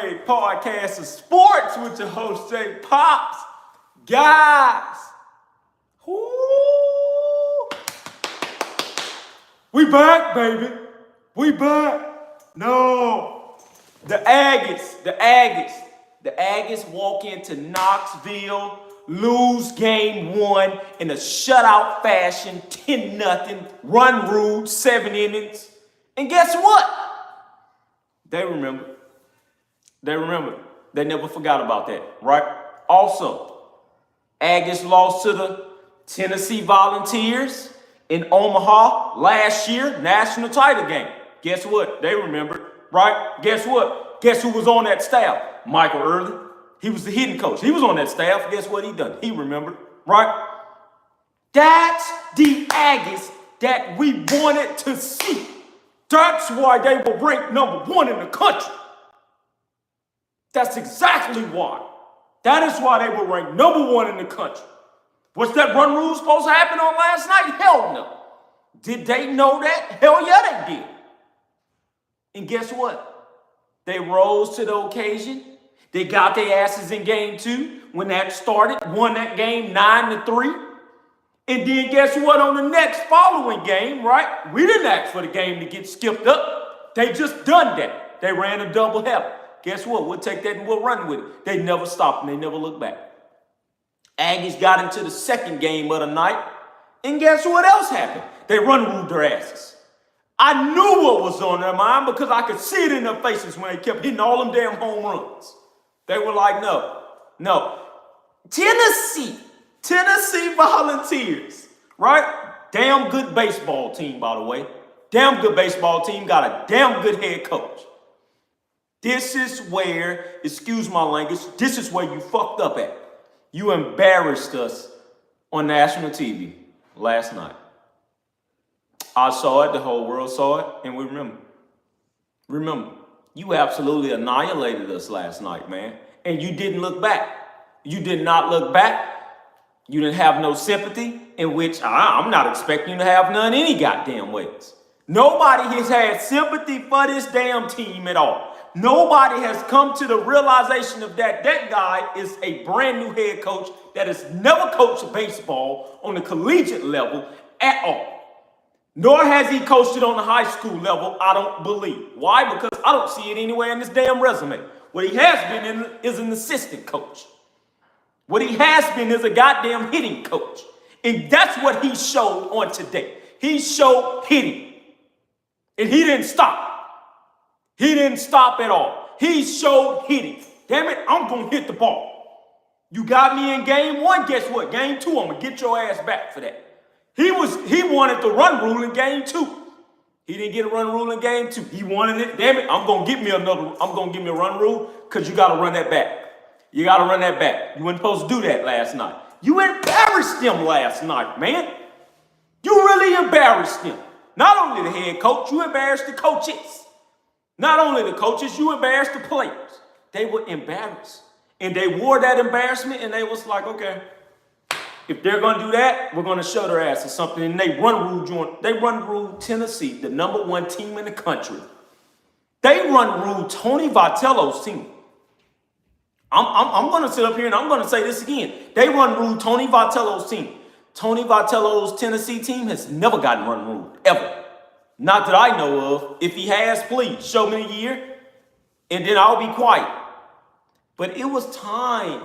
grade podcast of sports with your host, Jay Pops. Guys, whoo, we back, baby. We back. No, the Aggies walk into Knoxville, lose game one in a shutout fashion, 10-0, run ruled, 7 innings. And guess what? They remember. They never forgot about that, right? Also, Aggies lost to the Tennessee Volunteers in Omaha last year, national title game. Guess what? They remembered, right? Guess what? Guess who was on that staff? Michael Early. He was the hitting coach. He was on that staff. Guess what he done? He remembered, right? That's the Aggies that we wanted to see. That's why they were ranked #1 in the country. That's exactly why. That is why they were ranked #1 in the country. Was that run rule supposed to happen on last night? Hell no. Did they know that? Hell yeah, they did. And guess what? They rose to the occasion. They got their asses in game 2 when that started, won that game 9-3. And then guess what? On the next following game, right? We didn't ask for the game to get skipped up. They just done that. They ran a doubleheader. Guess what? We'll take that and we'll run with it. They never stopped and they never looked back. Aggies got into the second game of the night. And guess what else happened? They run ruled their asses. I knew what was on their mind because I could see it in their faces when they kept hitting all them damn home runs. They were like, no. Tennessee Volunteers, right? Damn good baseball team, by the way. Damn good baseball team, got a damn good head coach. This is where, excuse my language, this is where you fucked up at. You embarrassed us on national TV last night. I saw it, the whole world saw it, and we remember. Remember, you absolutely annihilated us last night, man. And you didn't look back. You did not look back. You didn't have no sympathy, in which I'm not expecting you to have none any goddamn ways. Nobody has had sympathy for this damn team at all. Nobody has come to the realization of that guy is a brand new head coach that has never coached baseball on the collegiate level at all. Nor has he coached it on the high school level, I don't believe. Why? Because I don't see it anywhere in this damn resume. What he has been is an assistant coach. What he has been is a goddamn hitting coach. And that's what he showed on today. He showed hitting. And he didn't stop. He didn't stop at all. He showed hitting. Damn it, I'm going to hit the ball. You got me in game 1, guess what? Game 2, I'm going to get your ass back for that. He wanted the run rule in game 2. He didn't get a run rule in game 2. He wanted it. Damn it, I'm going to give me a run rule because you got to run that back. You got to run that back. You weren't supposed to do that last night. You embarrassed them last night, man. You really embarrassed them. Not only the head coach, you embarrassed the coaches. Not only the coaches, you embarrassed the players. They were embarrassed. And they wore that embarrassment and they was like, okay, if they're going to do that, we're going to show their asses something. And they run ruled Tennessee, the #1 team in the country. They run ruled Tony Vitello's team. I'm going to sit up here and I'm going to say this again. They run ruled Tony Vitello's team. Tony Vitello's Tennessee team has never gotten run ruled, ever. Not that I know of. If he has, please show me the year and then I'll be quiet. But it was time.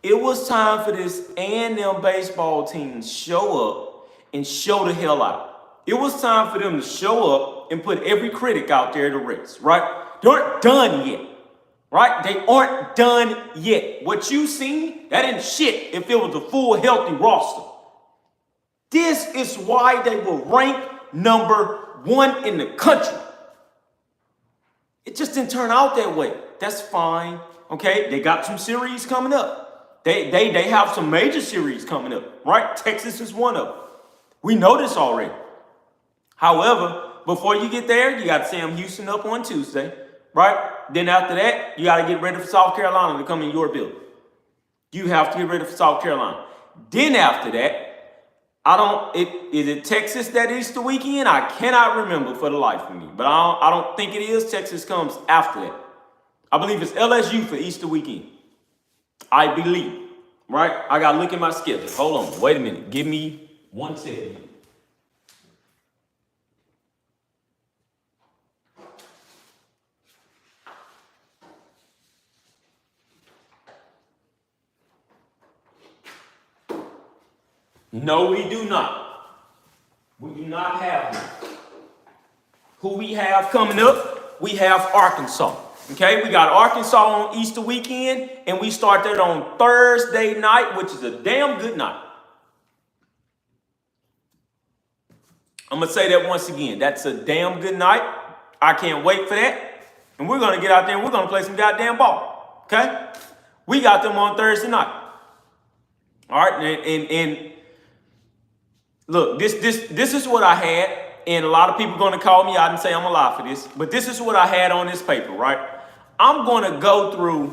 It was time for this A&M baseball team to show up and show the hell out. It was time for them to show up and put every critic out there to rest, right? They aren't done yet, right? They aren't done yet. What you seen, that ain't shit if it was a full, healthy roster. This is why they were ranked #1 in the country. It just didn't turn out that way. That's fine, okay? They got some series coming up. They have some major series coming up, right? Texas is one of them. We know this already. However, before you get there, you got Sam Houston up on Tuesday, right? Then after that, you got to get ready for South Carolina to come in your building. You have to get ready for South Carolina. Then after that, is it Texas that Easter weekend? I cannot remember for the life of me, but I don't think it is. Texas comes after that. I believe it's LSU for Easter weekend. I believe. Right? I got to look at my schedule. Hold on. Wait a minute. Give me 1 second. No, we do not. We do not have them. Who we have coming up? We have Arkansas. Okay, we got Arkansas on Easter weekend, and we start that on Thursday night, which is a damn good night. I'm going to say that once again. That's a damn good night. I can't wait for that. And we're going to get out there and we're going to play some goddamn ball. Okay? We got them on Thursday night. All right, and look, this is what I had, and a lot of people are going to call me out and say I'm a lie for this, but this is what I had on this paper, right? I'm going to go through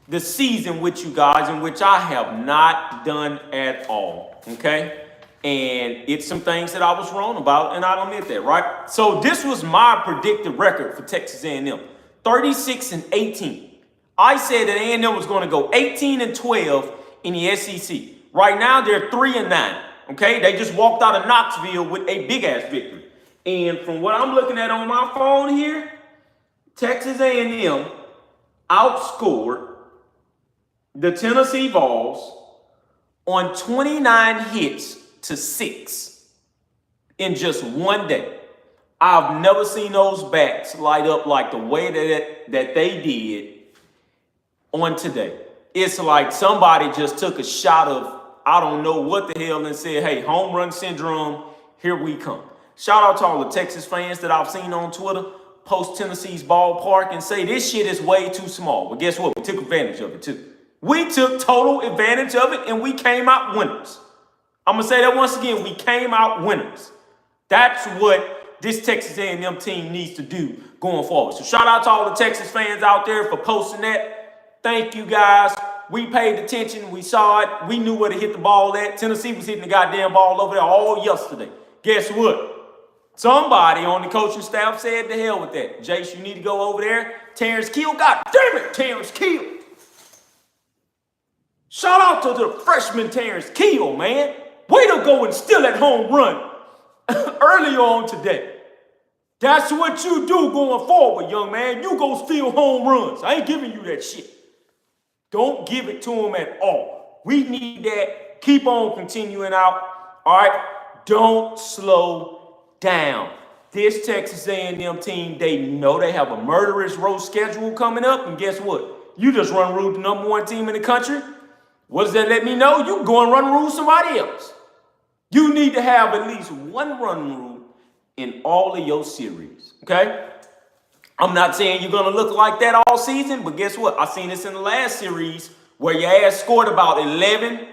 the season with you guys, in which I have not done at all, okay? And it's some things that I was wrong about, and I'll admit that, right? So this was my predicted record for Texas A&M, 36-18. I said that A&M was going to go 18-12 in the SEC. Right now, they're 3-9. Okay, they just walked out of Knoxville with a big-ass victory. And from what I'm looking at on my phone here, Texas A&M outscored the Tennessee Vols on 29 hits to 6 in just one day. I've never seen those bats light up like the way that they did on today. It's like somebody just took a shot of I don't know what the hell and said, hey, home run syndrome, here we come. Shout out to all the Texas fans that I've seen on Twitter post Tennessee's ballpark and say this shit is way too small. But guess what? We took advantage of it too. We took total advantage of it and we came out winners. I'm going to say that once again, we came out winners. That's what this Texas A&M team needs to do going forward. So shout out to all the Texas fans out there for posting that. Thank you guys. We paid attention. We saw it. We knew where to hit the ball at. Tennessee was hitting the goddamn ball over there all yesterday. Guess what? Somebody on the coaching staff said to hell with that. Jace, you need to go over there. Terrence Kill. God damn it, Terrence Kill. Shout out to the freshman Terrence Kill, man. Way to go and steal that home run early on today. That's what you do going forward, young man. You go steal home runs. I ain't giving you that shit. Don't give it to them at all. We need that. Keep on continuing out. All right? Don't slow down. This Texas A&M team, they know they have a murderous road schedule coming up. And guess what? You just run rule the number one team in the country. What does that let me know? You go and run rule somebody else. You need to have at least one run rule in all of your series. Okay? I'm not saying you're going to look like that all season, but guess what? I seen this in the last series where your ass scored about 11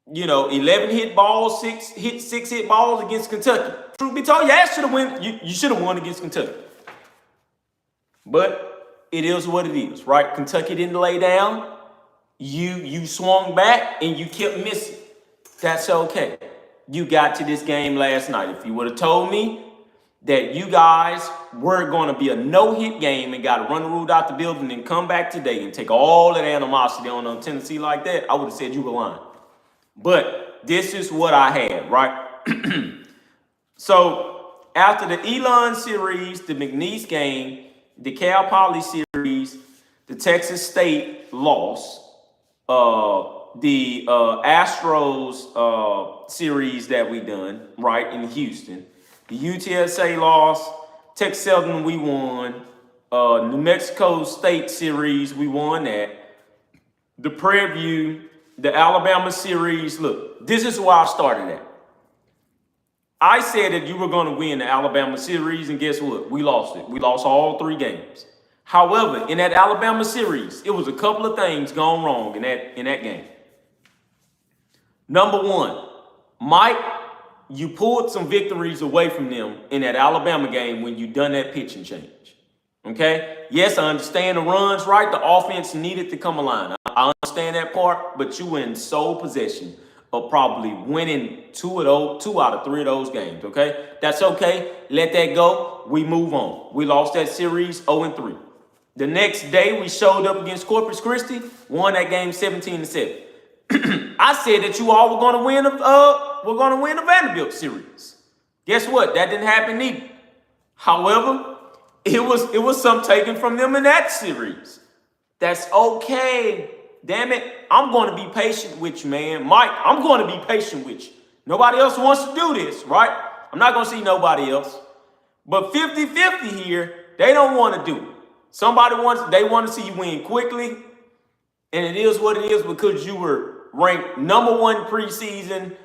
hit balls, 6 hit balls against Kentucky. Truth be told, your ass should have won. You should have won against Kentucky. But it is what it is, right? Kentucky didn't lay down. You swung back and you kept missing. That's okay. You got to this game last night. If you would have told me that you guys were going to be a no-hit game and got run ruled out the building and come back today and take all that animosity on Tennessee like that, I would have said you were lying. But this is what I had, right? So after the Elon series, the McNeese game, the Cal Poly series, the Texas State loss, the Astros series that we done, right, in Houston, the UTSA loss, Texas Southern, we won. New Mexico State series, we won that. The Prairie View, the Alabama series, look, this is where I started at. I said that you were going to win the Alabama series, and guess what? We lost it. We lost all 3 games. However, in that Alabama series, it was a couple of things gone wrong in that game. Number one, Mike, you pulled some victories away from them in that Alabama game when you done that pitching change. Okay? Yes, I understand the runs, right? The offense needed to come alive. I understand that part, but you were in sole possession of probably winning 2 out of 3 of those games, okay? That's okay. Let that go. We move on. We lost that series 0-3. The next day, we showed up against Corpus Christi, won that game 17-7. I said that you all were going to win the Vanderbilt series. Guess what? That didn't happen either. However, it was some taken from them in that series. That's okay. Damn it. I'm going to be patient with you, man. Mike, I'm going to be patient with you. Nobody else wants to do this, right? I'm not going to see nobody else. But 50-50 here, they don't want to do it. They want to see you win quickly. And it is what it is because you were ranked #1 preseason.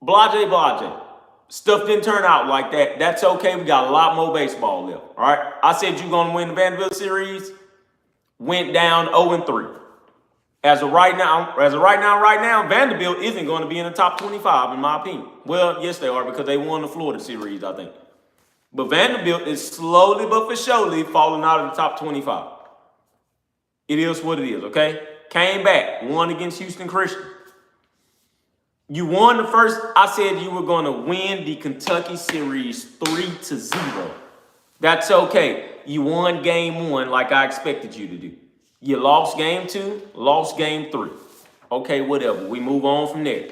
Blase. Stuff didn't turn out like that. That's okay. We got a lot more baseball left. All right. I said you're going to win the Vanderbilt series. Went down 0-3. As of right now, Vanderbilt isn't going to be in the top 25, in my opinion. Well, yes, they are because they won the Florida series, I think. But Vanderbilt is slowly but for surely falling out of the top 25. It is what it is, okay? Came back, won against Houston Christian. You won the first. I said you were going to win the Kentucky series 3-0. That's okay. You won game 1 like I expected you to do. You lost game 2, lost game 3. Okay, whatever. We move on from there.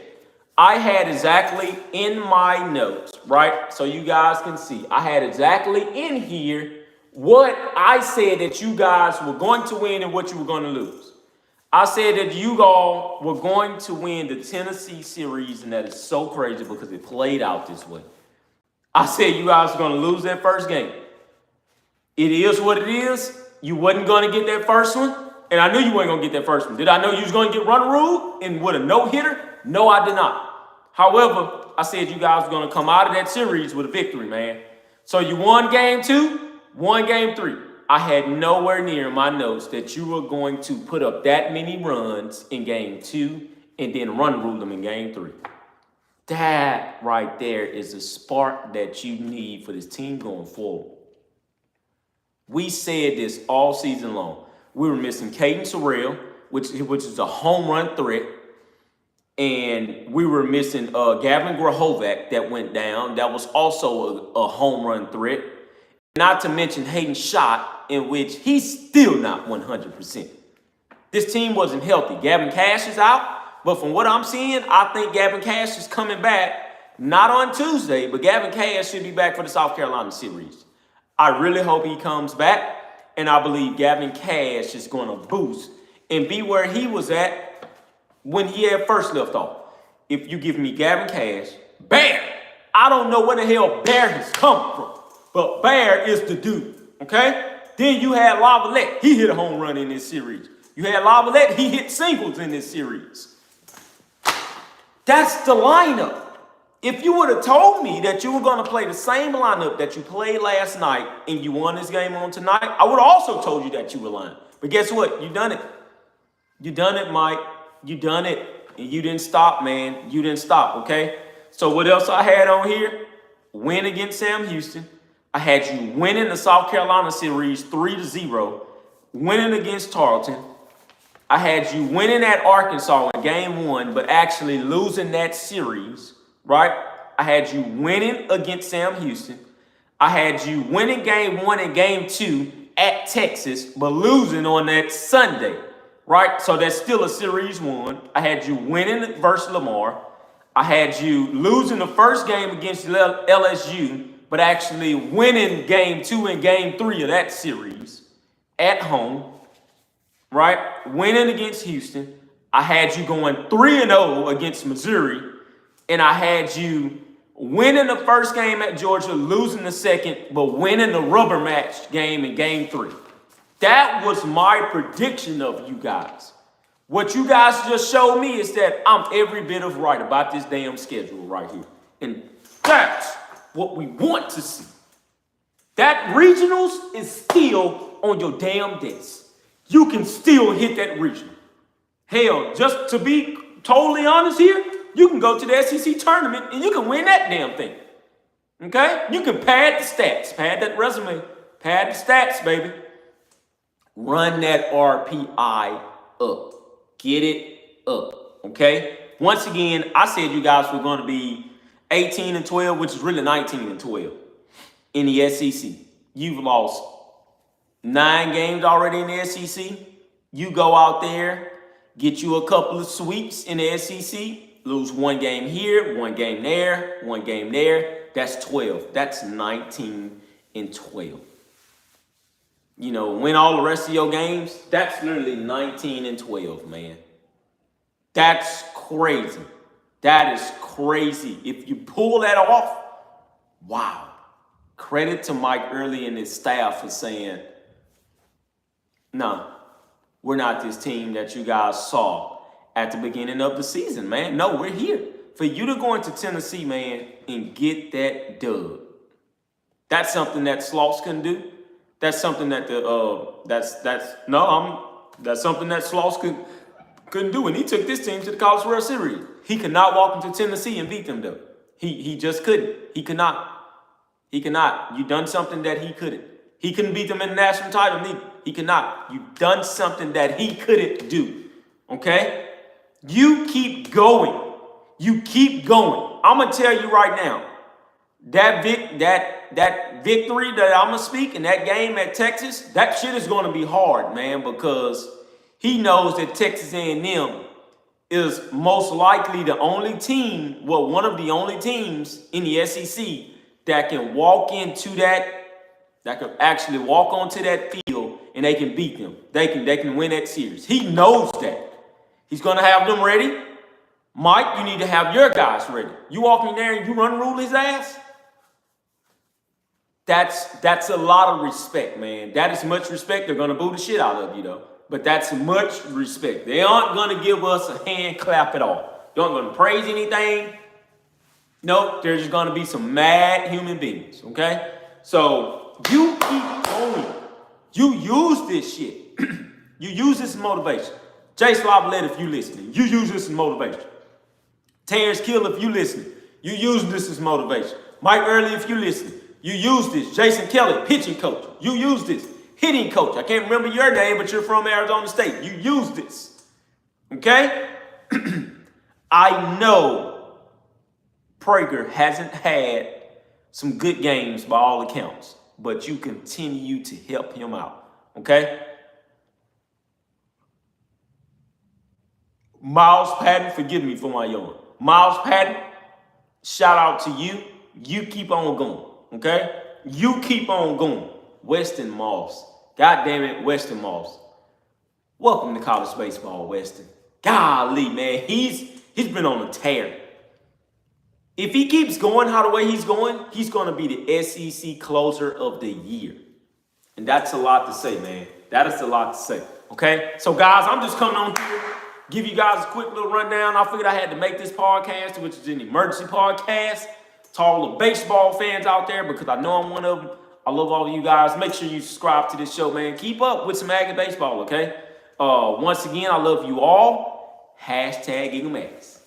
I had exactly in my notes, right? So you guys can see. I had exactly in here what I said that you guys were going to win and what you were going to lose. I said that you all were going to win the Tennessee series, and that is so crazy because it played out this way. I said you guys were going to lose that first game. It is what it is. You wasn't going to get that first one, and I knew you weren't going to get that first one. Did I know you was going to get run ruled and with a no-hitter? No, I did not. However, I said you guys were going to come out of that series with a victory, man. So you won game 2, won game 3. I had nowhere near in my notes that you were going to put up that many runs in game 2 and then run rule them in game 3. That right there is the spark that you need for this team going forward. We said this all season long. We were missing Caden Sorrell, which is a home run threat. And we were missing Gavin Grahovac that went down. That was also a home run threat. Not to mention Hayden Schott, in which he's still not 100%. This team wasn't healthy. Gavin Cash is out. But from what I'm seeing, I think Gavin Cash is coming back. Not on Tuesday, but Gavin Cash should be back for the South Carolina series. I really hope he comes back, and I believe Gavin Cash is going to boost and be where he was at when he had first left off. If you give me Gavin Cash, Bear, I don't know where the hell Bear has come from, but Bear is the dude, okay? Then you had Lavalette. He hit a home run in this series. You had Lavalette. He hit singles in this series. That's the lineup. If you would have told me that you were going to play the same lineup that you played last night and you won this game on tonight, I would have also told you that you were lying. But guess what? You done it. You done it, Mike. You done it. And you didn't stop, man. You didn't stop, okay? So what else I had on here? Win against Sam Houston. I had you winning the South Carolina series 3-0, winning against Tarleton. I had you winning at Arkansas in game 1, but actually losing that series. Right? I had you winning against Sam Houston. I had you winning game 1 and game 2 at Texas, but losing on that Sunday. Right? So that's still a series 1. I had you winning versus Lamar. I had you losing the first game against LSU, but actually winning game 2 and game 3 of that series at home. Right? Winning against Houston. I had you going 3-0 against Missouri. And I had you winning the first game at Georgia, losing the second, but winning the rubber match game in game 3. That was my prediction of you guys. What you guys just showed me is that I'm every bit of right about this damn schedule right here. And that's what we want to see. That regionals is still on your damn desk. You can still hit that regional. Hell, just to be totally honest here, you can go to the SEC tournament and you can win that damn thing. Okay? You can pad the stats. Pad that resume. Pad the stats, baby. Run that RPI up. Get it up. Okay? Once again, I said you guys were going to be 18-12, which is really 19-12 in the SEC. You've lost 9 games already in the SEC. You go out there, get you a couple of sweeps in the SEC, lose 1 game here, 1 game there, 1 game there. That's 12. That's 19 and 12. You know, win all the rest of your games. That's literally 19 and 12, man. That's crazy. That is crazy. If you pull that off, wow. Credit to Mike Early and his staff for saying, no, we're not this team that you guys saw at the beginning of the season, man. No, we're here. For you to go into Tennessee, man, and get that dub, that's something that Sloss couldn't do. That's something that that's something that Sloss couldn't do. And he took this team to the College World Series. He could not walk into Tennessee and beat them, though. He just couldn't. He could not. He could not. You done something that he couldn't. He couldn't beat them in the national title, neither. He could not. You done something that he couldn't do. Okay? You keep going. You keep going. I'm gonna tell you right now, that victory that I'm gonna speak in that game at Texas, that shit is gonna be hard, man, because he knows that Texas A&M is most likely the only team, well, one of the only teams in the SEC that can walk into that can actually walk onto that field and they can beat them. They can win that series. He knows that. He's gonna have them ready. Mike, you need to have your guys ready. You walk in there and you run rule his ass. That's a lot of respect, man. That is much respect. They're gonna boo the shit out of you, though. But that's much respect. They aren't gonna give us a hand clap at all. They aren't gonna praise anything. Nope, there's just gonna be some mad human beings, okay? So you keep going. You use this shit. You use this as motivation. Jay Slavelette, if you listening, you use this as motivation. Terrence Kill, if you listening, you use this as motivation. Mike Early, if you listening, you use this. Jason Kelly, pitching coach, you use this. Hitting coach, I can't remember your name, but you're from Arizona State. You use this, okay? I know Prager hasn't had some good games by all accounts, but you continue to help him out, okay? Miles Patton, forgive me for my yawn. Miles Patton, shout out to you. You keep on going, okay? You keep on going. Weston Moss. God damn it, Weston Moss. Welcome to college baseball, Weston. Golly, man, he's been on a tear. If he keeps going how the way he's going to be the SEC closer of the year. And that's a lot to say, man. That is a lot to say, okay? So, guys, I'm just coming on here, give you guys a quick little rundown. I figured I had to make this podcast, which is an emergency podcast, to all the baseball fans out there, because I know I'm one of them. I love all of you guys. Make sure you subscribe to this show, man. Keep up with some Aggie baseball, okay? Once again, I love you all. #Eagle Max.